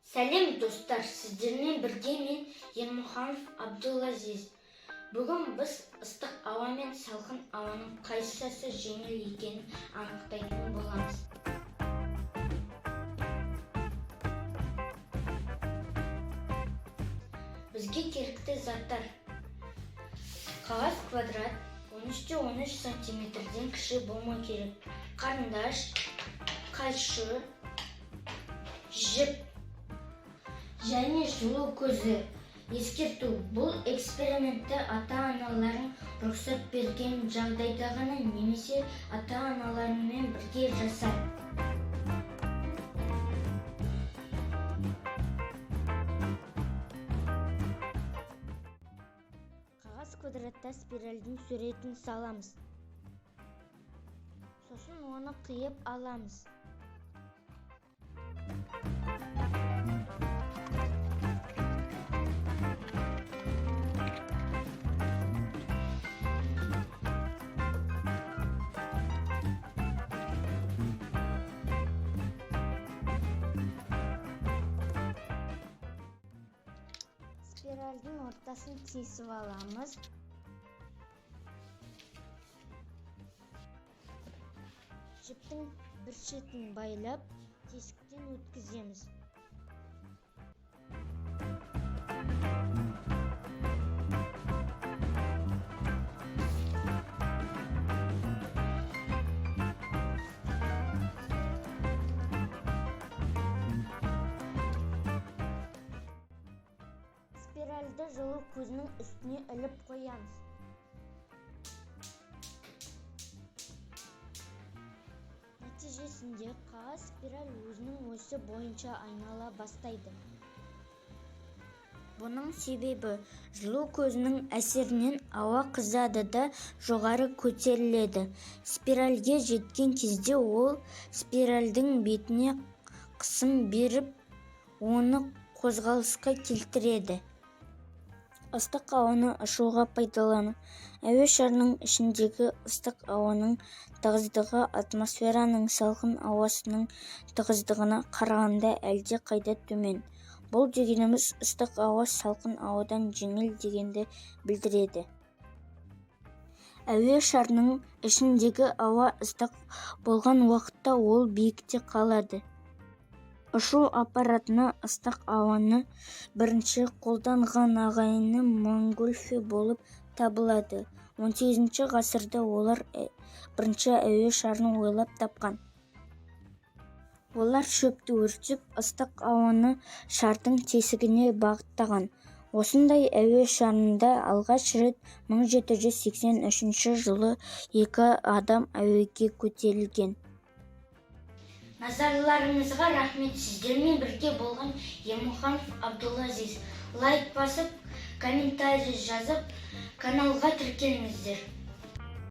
Сәлем достар, сіздермен бірге мен Ермұханов Абдулазиз. Бүгін біз ыстық ауа мен салқын ауаның қайсысы жеңіл екенін анықтайтын боламыз. Бізге керекті заттар: қағаз квадрат 13-13 сантиметрден кіші болмау керек, қарындаш, қайшы, жіп және жылу көзі. Ескерту: бұл экспериментті ата-аналарың рұқсат берген жағдайда ғана немесе ата-аналарымен бірге жаса. Қағаз квадратта спиральдің суретін саламыз. Сосын оны қиып аламыз. Спиральдің ортасын тесіп аламыз. Жіптің бір шетін байлап, тесіктен өткіземіз. Спиральді жылу көзінің үстіне іліп қоямыз. Нәтижесінде қағаз спираль өзінің осі бойынша айнала бастайды. Бұның себебі жылу көзінің әсерінен ауа қызады да жоғары көтеріледі. Спиральге жеткен кезде ол спиральдің бетіне қысым беріп, оны қозғалысқа келтіреді. Ыстық ауаны ұшуға пайдалану: әуе шарының ішіндегі ыстық ауаның тығыздығы атмосфераның салқын ауасының тығыздығына қарағанда әлде қайда төмен. Бұл дегеніміз ыстық ауа салқын ауадан жеңіл дегенді білдіреді. Әуе шарының ішіндегі ауа ыстық болған уақытта ол биікте қалады. Ұшу аппаратына ыстық ауаны бірінші қолданған ағайыны Монгольфи болып табылады. 18 ғасырда олар бірінші әуе шарын ойлап тапқан. Олар шөпті өртеп, ыстық ауаны шардың тесігіне бағыттаған. Осындай әуе шарында алғаш рет 1783 жылы 2 адам әуеге көтерілген. Назарларыңызға рахмет. Сіздермен бірге болған Ермұханов Абдулазиз. Лайк басып, комментарий жазып, каналға тіркеліңіздер.